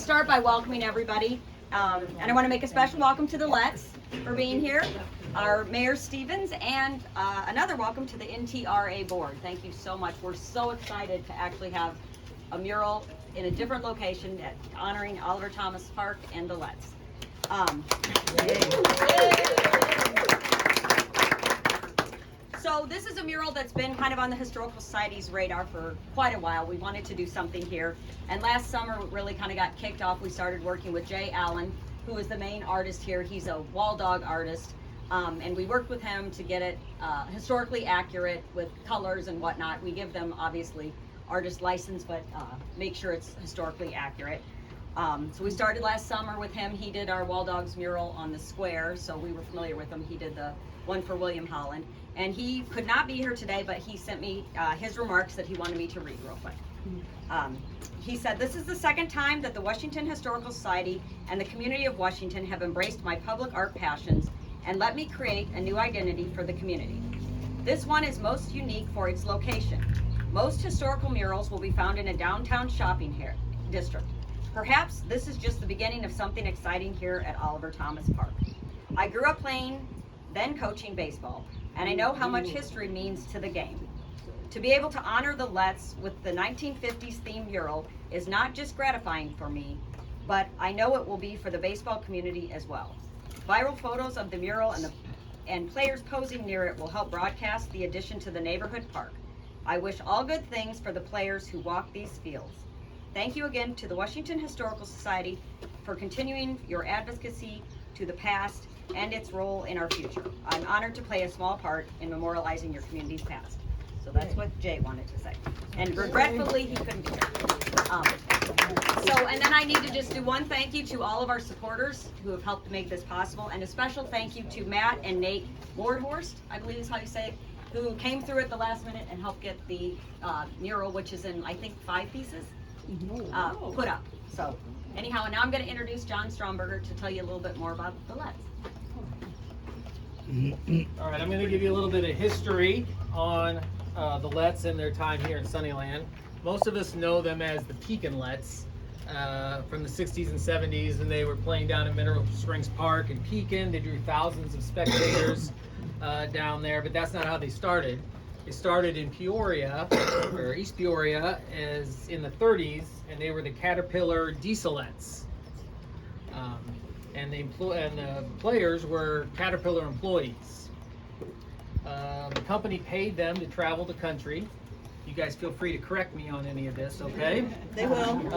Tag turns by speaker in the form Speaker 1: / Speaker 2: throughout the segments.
Speaker 1: start by welcoming everybody, and I want to make a special welcome to the Lettes for being here, our Mayor Stevens, and another welcome to the NTRA board. Thank you so much. We're so excited to actually have a mural in a different location honoring Oliver Thomas Park and the Lettes. So this is a mural that's been kind of on the Historical Society's radar for quite a while. We wanted to do something here, and last summer it really kind of got kicked off. We started working with Jay Allen, who is the main artist here. He's a wall dog artist, and we worked with him to get it historically accurate with colors and whatnot. We give them obviously artist license, but make sure it's historically accurate. So we started last summer with him. He did our Wall Dogs mural on the square, so we were familiar with him. He did the one for William Holland. And he could not be here today, but he sent me his remarks that he wanted me to read real quick. He said, "This is the second time that the Washington Historical Society and the community of Washington have embraced my public art passions and let me create a new identity for the community. This one is most unique for its location. Most historical murals will be found in a downtown shopping district. Perhaps this is just the beginning of something exciting here at Oliver Thomas Park. I grew up playing, then coaching baseball, and I know how much history means to the game. To be able to honor the Lettes with the 1950s themed mural is not just gratifying for me, but I know it will be for the baseball community as well. Viral photos of the mural and players posing near it will help broadcast the addition to the neighborhood park. I wish all good things for the players who walk these fields. Thank you again to the Washington Historical Society for continuing your advocacy to the past and its role in our future. I'm honored to play a small part in memorializing your community's past." So that's what Jay wanted to say. And regretfully, he couldn't be here. And then I need to just do one thank you to all of our supporters who have helped make this possible, and a special thank you to Matt and Nate Mordhorst, I believe is how you say it, who came through at the last minute and helped get the mural, which is in, I think, 5 pieces, put up. So anyhow, and now I'm going to introduce John Stromberger to tell you a little bit more about the Lettes.
Speaker 2: All right, I'm going to give you a little bit of history on the Lettes and their time here in Sunnyland. Most of us know them as the Pekin Lettes from the 60s and 70s, and they were playing down in Mineral Springs Park in Pekin. They drew thousands of spectators down there, but that's not how they started. They started in Peoria, or East Peoria, as in the 30s, and they were the Caterpillar Dieselettes. And the players were Caterpillar employees. The company paid them to travel the country. You guys feel free to correct me on any of this, okay?
Speaker 1: They will.
Speaker 2: The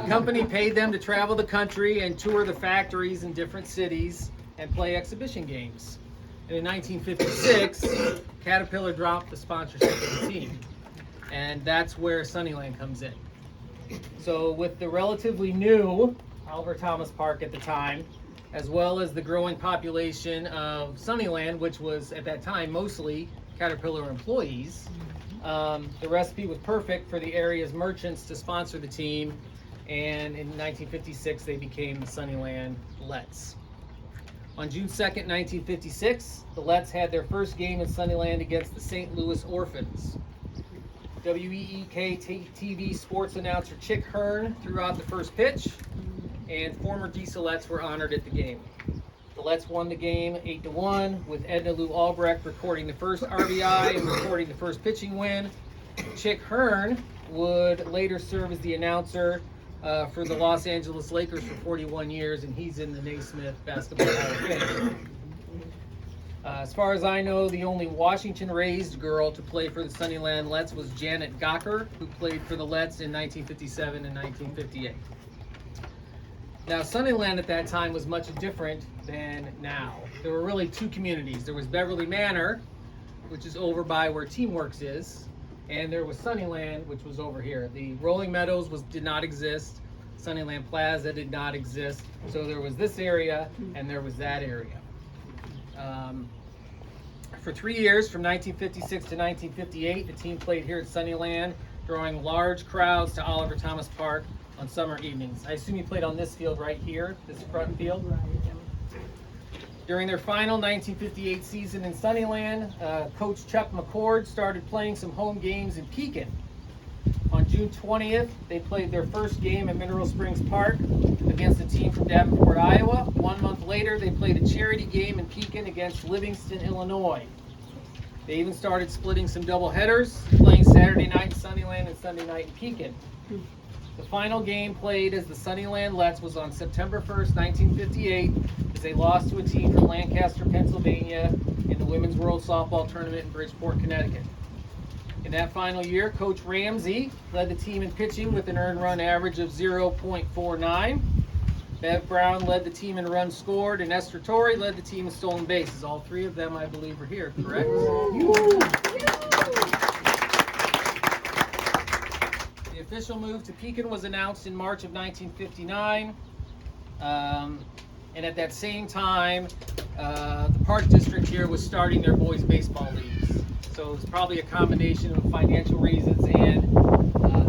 Speaker 2: company paid them to travel the country and tour the factories in different cities and play exhibition games. And in 1956, Caterpillar dropped the sponsorship of the team. And that's where Sunnyland comes in. So with the relatively new Oliver Thomas Park at the time, as well as the growing population of Sunnyland, which was at that time mostly Caterpillar employees, the recipe was perfect for the area's merchants to sponsor the team, and in 1956 they became the Sunnyland Lettes. On June 2nd, 1956, the Lettes had their first game in Sunnyland against the St. Louis Orphans. WEEK TV sports announcer Chick Hearn threw out the first pitch, and former Dieselettes were honored at the game. The Lettes won the game 8-1, with Edna Lou Albrecht recording the first RBI and recording the first pitching win. Chick Hearn would later serve as the announcer for the Los Angeles Lakers for 41 years, and he's in the Naismith Basketball Hall of Fame. As far as I know, the only Washington-raised girl to play for the Sunnyland Lettes was Janet Gawker, who played for the Lettes in 1957 and 1958. Now, Sunnyland at that time was much different than now. There were really 2 communities. There was Beverly Manor, which is over by where Teamworks is, and there was Sunnyland, which was over here. The Rolling Meadows did not exist. Sunnyland Plaza did not exist. So there was this area, and there was that area. For 3 years, from 1956 to 1958, the team played here at Sunnyland, drawing large crowds to Oliver Thomas Park on summer evenings. I assume you played on this field right here, this front field? During their final 1958 season in Sunnyland, Coach Chuck McCord started playing some home games in Pekin. On June June 20th, they played their first game at Mineral Springs Park against a team from Davenport, Iowa. 1 month later, they played a charity game in Pekin against Livingston, Illinois. They even started splitting some double headers, playing Saturday night in Sunnyland and Sunday night in Pekin. The final game played as the Sunnyland Lettes was on September 1st, 1958, as they lost to a team from Lancaster, Pennsylvania in the Women's World Softball Tournament in Bridgeport, Connecticut. In that final year, Coach Ramsey led the team in pitching with an earned run average of 0.49. Bev Brown led the team in runs scored, and Esther Torrey led the team in stolen bases. All three of them, I believe, are here, correct? The official move to Pekin was announced in March of 1959. And at that same time, the Park District here was starting their boys baseball leagues. So it was probably a combination of financial reasons and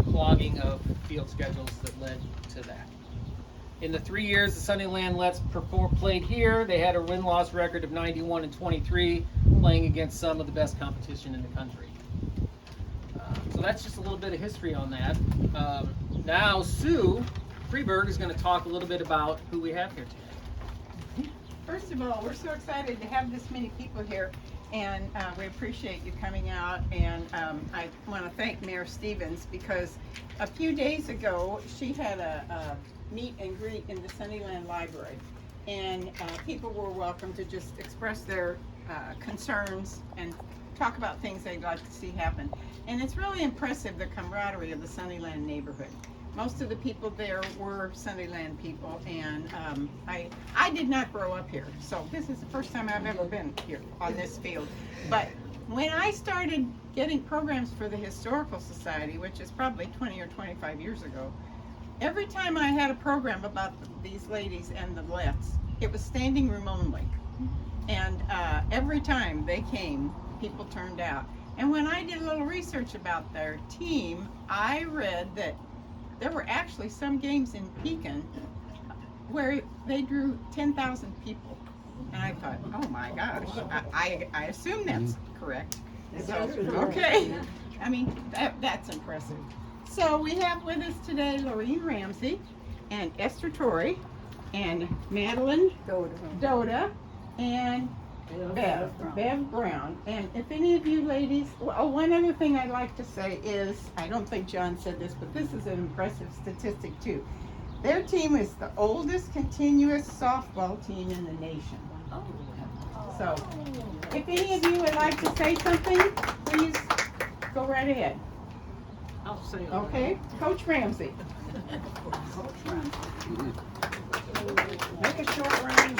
Speaker 2: clogging of field schedules that led to that. In the 3 years the Sunnyland Lettes played here, they had a win-loss record of 91-23, playing against some of the best competition in the country. So that's just a little bit of history on that. Now Sue Freeberg is going to talk a little bit about who we have here today.
Speaker 3: First of all, we're so excited to have this many people here, and we appreciate you coming out. And I want to thank Mayor Stevens, because a few days ago she had a meet and greet in the Sunnyland Library, and people were welcome to just express their concerns and talk about things they'd like to see happen. And it's really impressive, the camaraderie of the Sunnyland neighborhood. Most of the people there were Sunnyland people, and I did not grow up here, so this is the first time I've ever been here on this field. But when I started getting programs for the Historical Society, which is probably 20 or 25 years ago, every time I had a program about these ladies and the Lettes, it was standing room only. And every time they came, people turned out. And when I did a little research about their team, I read that there were actually some games in Pekin where they drew 10,000 people. And I thought, oh my gosh, I assume that's correct. So, okay. I mean, that's impressive. So we have with us today Lorene Ramsey and Esther Torrey and Madeline Doda and Bev Brown. And if any of you ladies, one other thing I'd like to say is, I don't think John said this, but this is an impressive statistic too. Their team is the oldest continuous softball team in the nation. So, if any of you would like to say something, please go right ahead.
Speaker 4: I'll say it.
Speaker 3: Okay, Coach Ramsey.
Speaker 4: Make it short, Ryan.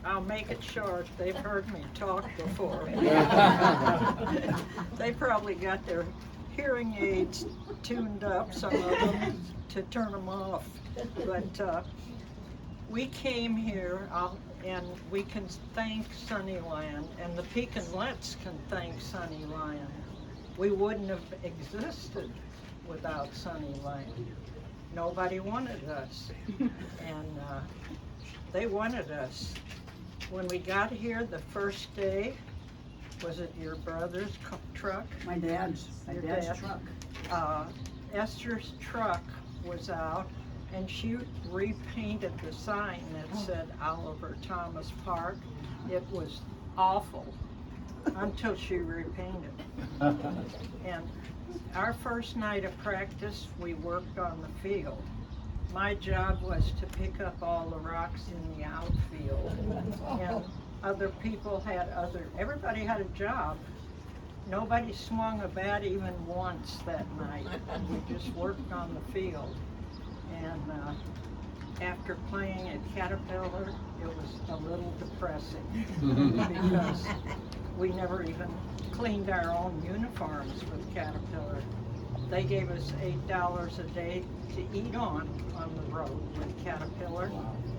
Speaker 4: I'll make it short. They've heard me talk before. They probably got their hearing aids tuned up, some of them, to turn them off. But we came here, and we can thank Sunnyland, and the Pekin Lettes can thank Sunnyland. We wouldn't have existed without Sunnyland. Nobody wanted us, and they wanted us. When we got here the first day, was it your brother's truck?
Speaker 5: My dad's truck.
Speaker 4: Esther's truck was out, and she repainted the sign that said Oliver Thomas Park. It was awful until she repainted it. And our first night of practice, we worked on the field. My job was to pick up all the rocks in the outfield. And other people had everybody had a job. Nobody swung a bat even once that night. We just worked on the field. And after playing at Caterpillar, it was a little depressing because we never even cleaned our own uniforms with Caterpillar. They gave us $8 a day to eat on the road with Caterpillar,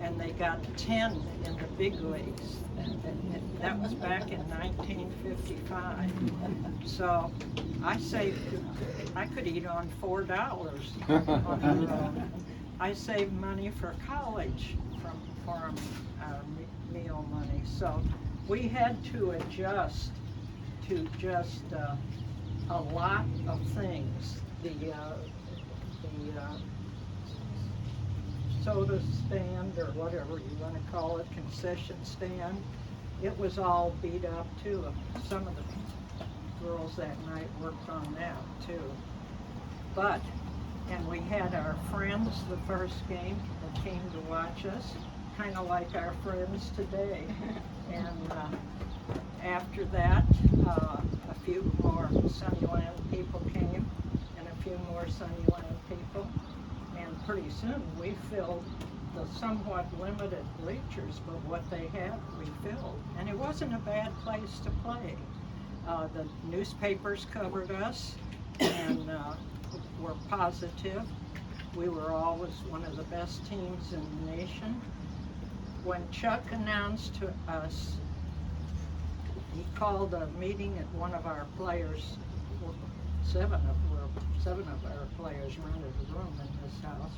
Speaker 4: and they got 10 in the big leagues. And that was back in 1955. So I could eat on $4 on the road. I saved money for college from our meal money. So we had to adjust to just a lot of things. The soda stand, or whatever you want to call it, concession stand, it was all beat up too. Some of the girls that night worked on that too. But, and we had our friends the first game that came to watch us, kind of like our friends today. And after that, a few more Sunnyland people came, and a few more Sunnyland people. And pretty soon we filled the somewhat limited bleachers, but what they had, we filled. And it wasn't a bad place to play. The newspapers covered us and were positive. We were always one of the best teams in the nation. When Chuck announced to us, he called a meeting at one of our players, seven of our players rented a room in this house,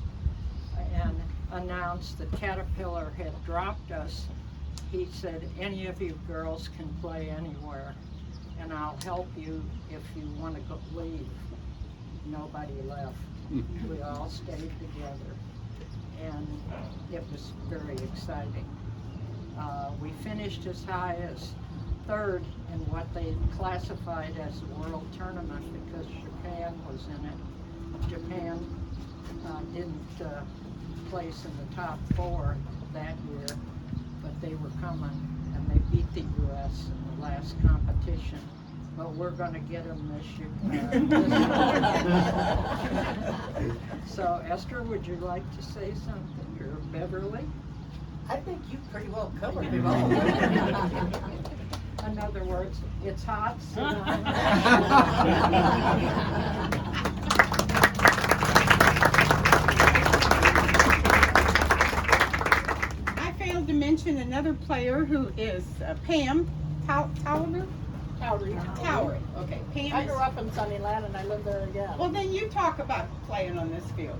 Speaker 4: and announced that Caterpillar had dropped us. He said, any of you girls can play anywhere, and I'll help you if you want to go leave. Nobody left. We all stayed together, and it was very exciting. We finished as high as third in what they classified as the world tournament because Japan was in it. Japan didn't place in the top 4 that year, but they were coming, and they beat the U.S. in the last competition. But we're going to get them this year. So, Esther, would you like to say something? Or Beverly?
Speaker 5: I think you pretty well covered it all.
Speaker 4: In other words, it's hot. So
Speaker 3: I failed to mention another player who is Pam Towery. Towery. Okay, Pam
Speaker 6: I
Speaker 3: is.
Speaker 6: grew up in Sunnyland and I live there again.
Speaker 3: Well, then you talk about playing on this field.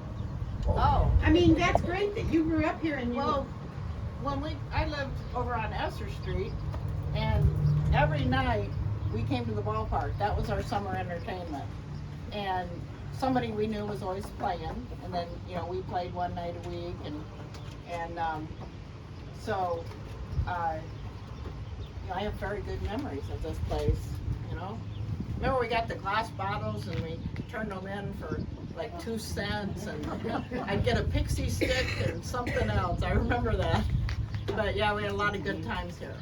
Speaker 6: Oh,
Speaker 3: I mean, that's great that you grew up here and you.
Speaker 6: well, I lived over on Esther Street, and every night we came to the ballpark. That was our summer entertainment. And somebody we knew was always playing, and then, we played one night a week, so I have very good memories of this place, Remember we got the glass bottles and we turned them in for like 2 cents, and I'd get a pixie stick and something else. I remember that. But yeah, we had a lot of good times here.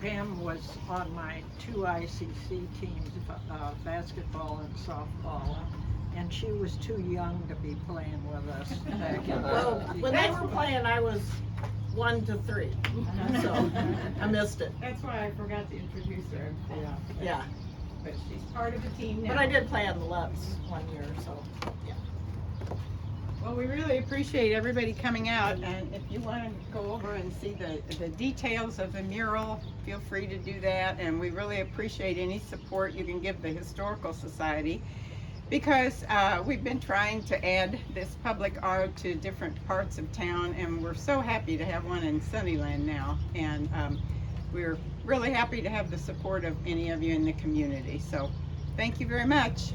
Speaker 4: Pam was on my 2 ICC teams, basketball and softball, and she was too young to be playing with us back in
Speaker 6: Well, when they were playing, I was 1 to 3, so I missed it.
Speaker 3: That's why I forgot to introduce her.
Speaker 6: Yeah,
Speaker 3: But she's part of the team now.
Speaker 6: but I did play on the Lettes one year, so yeah.
Speaker 3: Well, we really appreciate everybody coming out, and if you want to go over and see the details of the mural, feel free to do that, and we really appreciate any support you can give the Historical Society, because we've been trying to add this public art to different parts of town, and we're so happy to have one in Sunnyland now, and we're really happy to have the support of any of you in the community. So thank you very much.